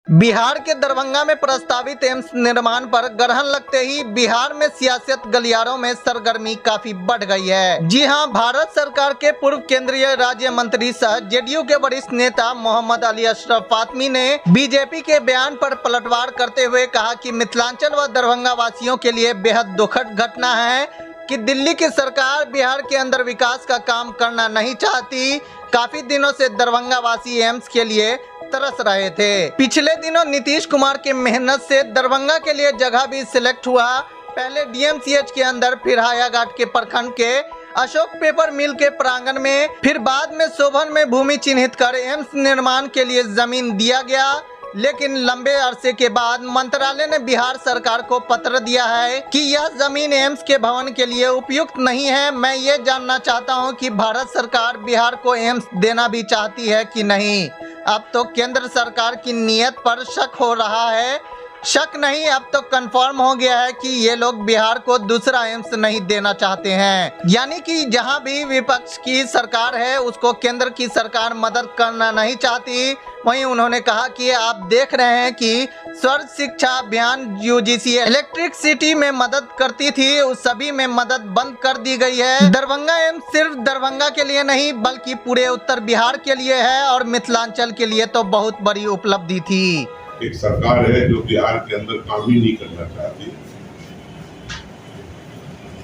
बिहार के दरभंगा में प्रस्तावित एम्स निर्माण पर ग्रहण लगते ही बिहार में सियासत गलियारों में सरगर्मी काफी बढ़ गई है। जी हां, भारत सरकार के पूर्व केंद्रीय राज्य मंत्री सह जेडीयू के वरिष्ठ नेता मोहम्मद अली अशरफ फातमी ने बीजेपी के बयान पर पलटवार करते हुए कहा कि मिथिलांचल व दरभंगा वासियों के लिए बेहद दुखद घटना है कि दिल्ली की सरकार बिहार के अंदर विकास का काम करना नहीं चाहती। काफी दिनों से दरभंगा वासी एम्स के लिए तरस रहे थे। पिछले दिनों नीतीश कुमार की मेहनत से दरभंगा के लिए जगह भी सिलेक्ट हुआ। पहले डीएमसीएच के अंदर, फिर हायाघाट के प्रखंड के अशोक पेपर मिल के प्रांगण में, फिर बाद में शोभन में भूमि चिन्हित कर एम्स निर्माण के लिए जमीन दिया गया। लेकिन लंबे अरसे के बाद मंत्रालय ने बिहार सरकार को पत्र दिया है कि यह जमीन एम्स के भवन के लिए उपयुक्त नहीं है। मैं ये जानना चाहता हूं कि भारत सरकार बिहार को एम्स देना भी चाहती है कि नहीं। अब तो केंद्र सरकार की नीयत पर शक हो रहा है। शक नहीं, अब तो कंफर्म हो गया है कि ये लोग बिहार को दूसरा एम्स नहीं देना चाहते हैं। यानी कि जहां भी विपक्ष की सरकार है उसको केंद्र की सरकार मदद करना नहीं चाहती। वहीं उन्होंने कहा कि आप देख रहे हैं कि सर्व शिक्षा अभियान यूजीसी इलेक्ट्रिसिटी में मदद करती थी, उस सभी में मदद बंद कर दी गई है। दरभंगा एम्स सिर्फ दरभंगा के लिए नहीं बल्कि पूरे उत्तर बिहार के लिए है और मिथिलांचल के लिए तो बहुत बड़ी उपलब्धि थी। एक सरकार है जो बिहार के अंदर काम ही नहीं करना चाहती।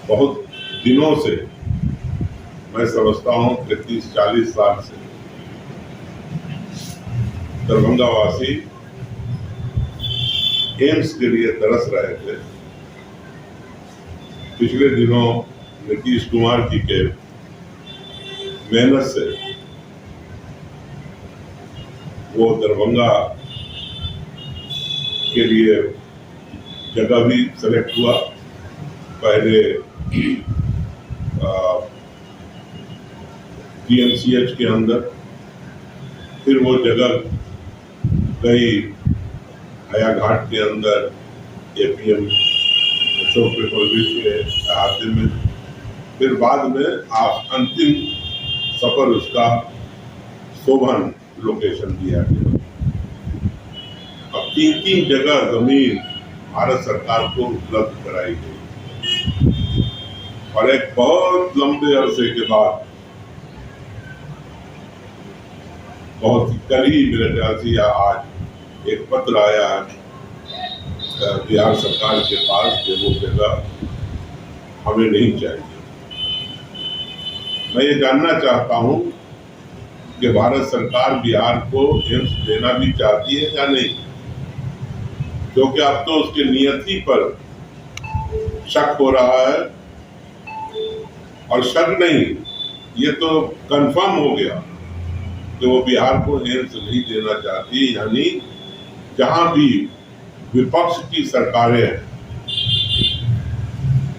बहुत दिनों से, मैं समझता हूँ 30-40 साल से दरभंगा वासी एम्स के लिए तरस रहे थे। पिछले दिनों नीतीश कुमार जी के मेहनत से वो दरभंगा के लिए जगह भी सेलेक्ट हुआ। पहले डीएमसीएच के अंदर, फिर वो जगह गई हायाघाट के अंदर एपीएम अशोक पेपर मिल के अहाते में, फिर बाद में अंतिम सफर उसका शोभन लोकेशन दिया गया। अब 3 जगह जमीन भारत सरकार को उपलब्ध कराई गई और एक बहुत लंबे अरसे के बाद, बहुत कल ही मेरे ख्याल से या आज एक पत्र आया है बिहार सरकार के पास कि वो जगह हमें नहीं चाहिए। मैं ये जानना चाहता हूँ कि भारत सरकार बिहार को एम्स देना भी चाहती है या नहीं, क्योंकि अब तो उसके नियति पर शक हो रहा है। और शक नहीं, ये तो कंफर्म हो गया कि वो बिहार को एम्स नहीं देना चाहती। यानी जहां भी विपक्ष की सरकारें हैं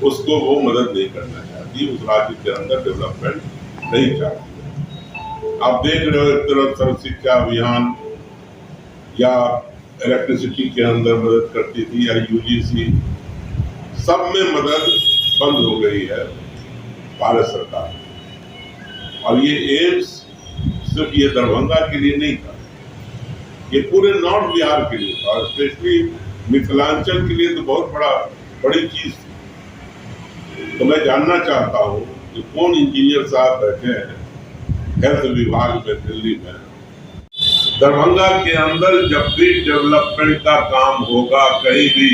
उसको वो मदद नहीं करना चाहती, उस राज्य के अंदर डेवलपमेंट नहीं चाहती। आप देख रहे हो, एक तरफ सर्व शिक्षा अभियान या इलेक्ट्रिसिटी के अंदर मदद करती थी, या यूजीसी, सब में मदद बंद हो गई है भारत सरकार। और ये एम्स सिर्फ ये दरभंगा के लिए नहीं था, ये पूरे नॉर्थ बिहार के लिए था, और स्पेशली मिथिलांचल के लिए तो बहुत बड़ी चीज थी। तो मैं जानना चाहता हूँ कि कौन इंजीनियर साहब बैठे हैं हेल्थ विभाग में दिल्ली में, दरभंगा के अंदर जब भी डेवलपमेंट का काम होगा कहीं भी,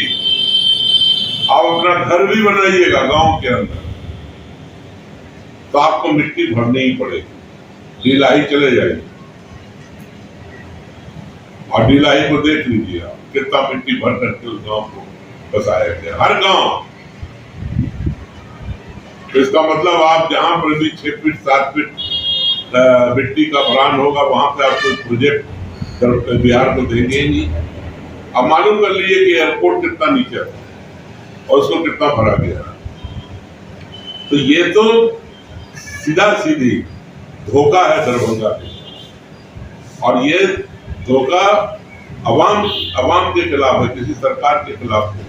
आप अपना घर भी बनाइएगा गांव के अंदर, तो आपको मिट्टी भरनी ही पड़ेगी। ढिलाई चले जाएगी, और ढिलाई को देख लीजिए आप, कितना मिट्टी भर करके उस गांव को बसाया गया, हर गांव। तो इसका मतलब आप जहां पर भी 6 फीट 7 फीट मिट्टी का भरान होगा, वहां पे आप कोई प्रोजेक्ट बिहार को देंगे ही नहीं। अब मालूम कर लीजिए कि एयरपोर्ट कितना नीचे है और उसको कितना भरा गया। तो ये तो सीधा सीधी धोखा है दरभंगा के, और ये धोखा अवाम के खिलाफ है, किसी सरकार के खिलाफ है।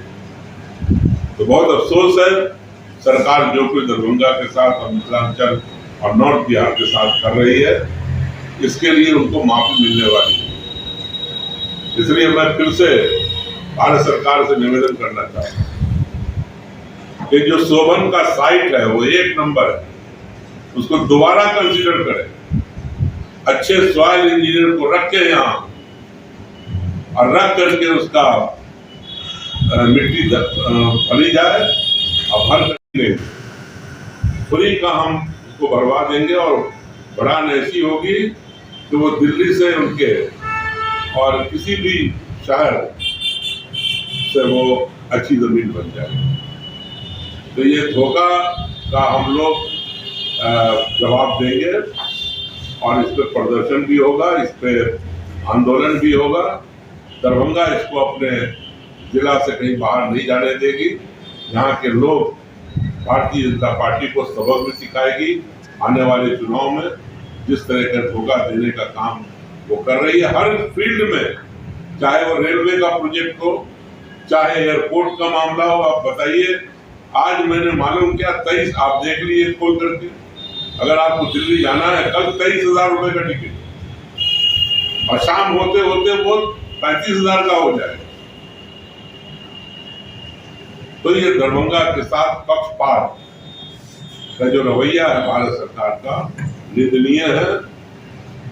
तो बहुत अफसोस है, सरकार जो कुछ दरभंगा के साथ और मिथिलांचल और नॉर्थ बिहार के साथ कर रही है, इसके लिए उनको माफी मिलने वाली है। इसलिए मैं फिर से भारत सरकार से निवेदन करना चाहता हूँ कि जो शोभन का साइट है वो 1 नंबर है, उसको दोबारा कंसीडर करें, अच्छे सॉइल इंजीनियर को रख के यहाँ और रख करके उसका मिट्टी भरी जाए और भर करके फ्री का हम उसको भरवा देंगे और बढ़ान ऐसी होगी कि वो दिल्ली से उनके और किसी भी शहर से वो अच्छी जमीन बन जाएगी। तो ये धोखा का हम लोग जवाब देंगे और इस पर प्रदर्शन भी होगा, इस पर आंदोलन भी होगा। दरभंगा इसको अपने जिला से कहीं बाहर नहीं जाने देगी। यहाँ के लोग भारतीय जनता पार्टी को सबक भी सिखाएगी। आने वाले चुनाव में जिस तरह का धोखा देने का काम वो कर रही है हर फील्ड में, चाहे वो रेलवे का प्रोजेक्ट हो, चाहे एयरपोर्ट का मामला हो। आप बताइए, आज मैंने मालूम किया 23, आप देख लीजिए खोल करके, अगर आपको दिल्ली जाना है कल 23,000 रुपए का टिकट और शाम होते होते वो 35,000 का हो जाएगा। तो ये दरभंगा के साथ पक्षपात का जो रवैया है भारत सरकार का निंदनीय है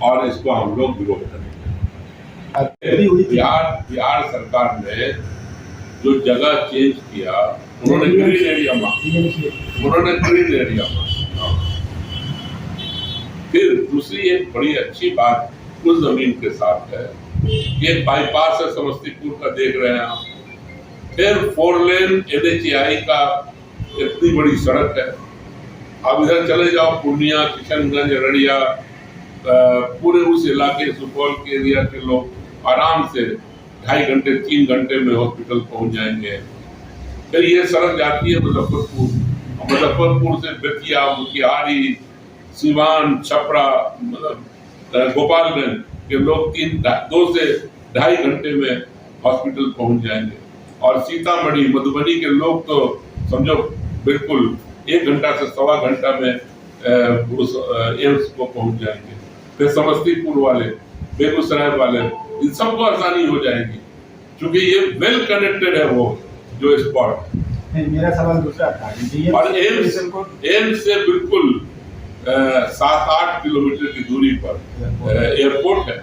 और इसको हम लोग विरोध करेंगे। बिहार सरकार ने जो जगह चेंज किया, उन्होंने ग्रीन एरिया मांगा। फिर दूसरी एक बड़ी अच्छी बात उस जमीन के साथ है, एक बाईपास है समस्तीपुर का, देख रहे हैं आप। फिर 4 लेन NHAI का इतनी बड़ी सड़क है। आप इधर चले जाओ, पूर्णिया, किशनगंज, अररिया, पूरे उस इलाके सुपौल के एरिया के लोग आराम से 2.5 घंटे 3 घंटे में हॉस्पिटल पहुंच जाएंगे। फिर ये सड़क जाती है मुजफ्फरपुर से बेतिया, मोतिहारी, सीवान, छपरा, मतलब गोपालगंज के लोग 2 से 2.5 घंटे में हॉस्पिटल पहुंच जाएंगे। और सीतामढ़ी, मधुबनी के लोग तो समझो बिल्कुल 1 घंटा से 1.25 घंटा में उस एम्स को पहुंच जाएंगे। फिर समस्तीपुर वाले, बेगूसराय वाले, इन सबको आसानी हो जाएगी क्योंकि ये वेल कनेक्टेड है वो जो स्पॉट। मेरा सवाल दूसरा था, और एम्स से बिल्कुल 7-8 किलोमीटर की दूरी पर एयरपोर्ट है।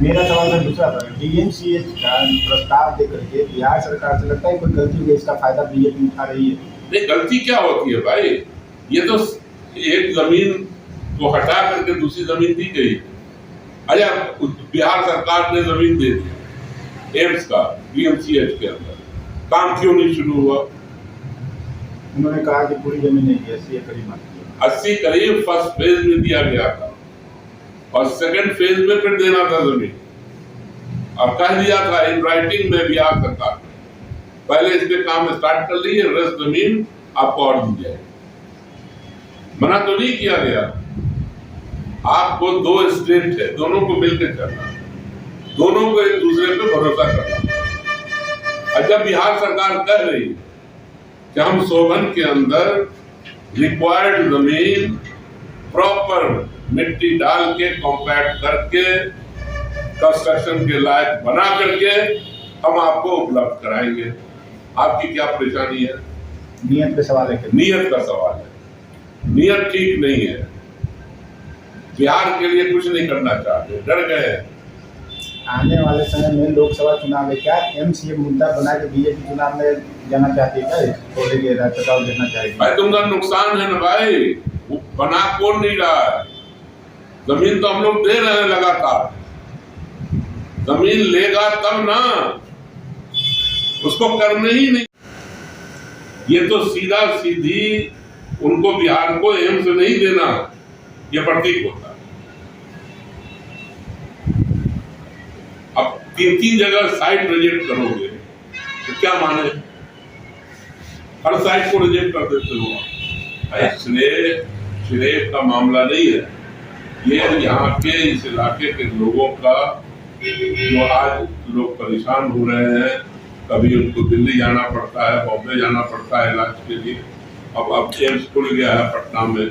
मेरा सवाल था दूसरा था, DMCH का प्रस्ताव देकर के बिहार सरकार से लगता है कोई गलती हुई, इसका फायदा बीजेपी उठा रही है? नहीं, गलती क्या होती है भाई, ये तो एक जमीन को हटा करके दूसरी जमीन दी गई। अच्छा, बिहार सरकार ने जमीन दे दी एम्स का DMCH के अंदर, काम क्यों नहीं शुरू हुआ? उन्होंने कहा कि पूरी जमीन नहीं है, 80 करीब फर्स्ट फेज में दिया गया था और सेकंड फेज में फिर देना था जमीन। और कह दिया था इन राइटिंग में बिहार सरकार पहले इस पे काम स्टार्ट कर लीजिए, रेस्ट जमीन आपको और दी जाएगी। मना तो नहीं किया गया। आपको 2 स्टेट है, दोनों को मिलकर चलना, दोनों को एक दूसरे पे भरोसा करना। और जब बिहार सरकार कह रही कि हम शोभन के अंदर रिक्वायर्ड जमीन प्रॉपर मिट्टी डाल के कॉम्पैक्ट करके कंस्ट्रक्शन के लायक बना करके हम आपको उपलब्ध कराएंगे, आपकी क्या परेशानी है? नियत का सवाल है। नियत का सवाल है, नियत ठीक नहीं है। बिहार के लिए कुछ नहीं करना चाहते, डर गए। आने वाले समय में लोकसभा चुनाव है, क्या MCA मुद्दा बना के बीजेपी चुनाव में जाना चाहती है? क्या लेके राजपताल देखना चाहेगी? भाई तुमका नुकसान है ना भाई, वो बना कौन नहीं रहा है? जमीन तो हम लोग दे रहे हैं लगातार, जमीन लेगा तब ना, उसको करने ही नहीं। ये तो सीधा सीधी उनको बिहार को एम्स नहीं देना, ये प्रतीक होता है। अब 3 जगह साइट रिजेक्ट करोगे तो क्या माने? हर साइट को रिजेक्ट कर देते हो। श्रेय का मामला नहीं है ये, यहाँ के इस इलाके के लोगों का जो आज लोग परेशान हो रहे हैं, कभी उनको दिल्ली जाना पड़ता है, बॉम्बे जाना पड़ता है इलाज के लिए। अब एम्स खुल गया है पटना में,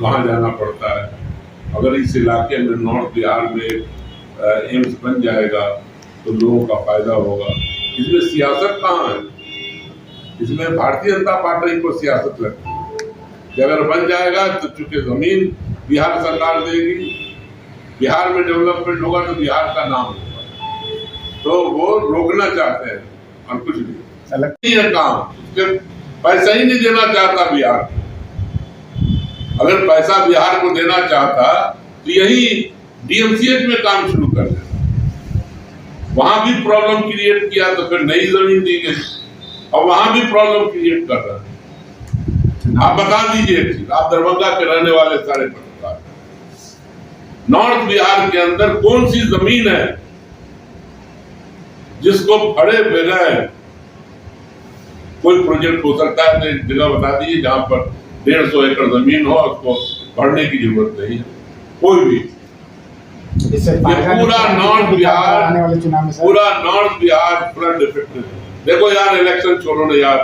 वहाँ जाना पड़ता है। अगर इस इलाके में नॉर्थ बिहार में एम्स बन जाएगा तो लोगों का फायदा होगा। इसमें सियासत कहाँ है? इसमें भारतीय जनता पार्टी को सियासत लगती है कि अगर बन जाएगा तो चूंकि जमीन बिहार सरकार देगी, बिहार में डेवलपमेंट होगा तो बिहार का नाम होगा, तो वो रोकना चाहते हैं और कुछ नहीं है काम। उसके पैसा ही नहीं देना चाहता बिहार। अगर पैसा बिहार को देना चाहता तो यही डीएमसीएच में काम शुरू कर देता, वहां भी प्रॉब्लम क्रिएट किया तो फिर नई जमीन दी गई और वहां भी प्रॉब्लम क्रिएट कर रहा है। आप बता दीजिए एक चीज, आप दरभंगा के रहने वाले सारे पत्रकार, नॉर्थ बिहार के अंदर कौन सी जमीन है जिसको फड़े बगैर कोई प्रोजेक्ट हो सकता है? तो एक जगह बता दीजिए जहां पर 150 एकड़ जमीन हो, उसको भरने की जरूरत नहीं है कोई भी। पूरा नॉर्थ बिहार फ्लड इफेक्टेड है। देखो यार, इलेक्शन छोड़ो ना यार,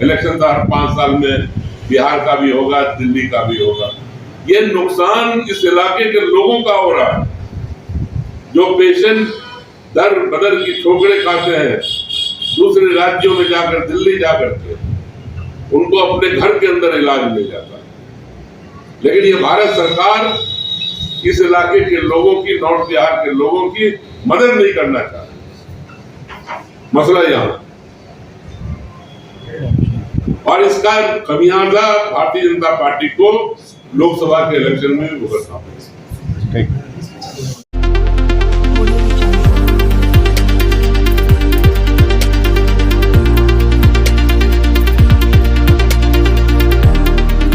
इलेक्शन तो हर 5 साल में बिहार का भी होगा, दिल्ली का भी होगा। ये नुकसान इस इलाके के लोगों का हो रहा है, जो पेशेंट दर बदर की ठोकरें खाते हैं दूसरे राज्यों में जाकर, दिल्ली जाकर के, उनको अपने घर के अंदर इलाज मिल जाता है। लेकिन ये भारत सरकार इस इलाके के लोगों की, नॉर्थ बिहार के लोगों की मदद नहीं करना चाहती। मसला यहाँ, और इसका खमियाजा भारतीय जनता पार्टी को लोकसभा के इलेक्शन में भी भुगतना पड़ेगा।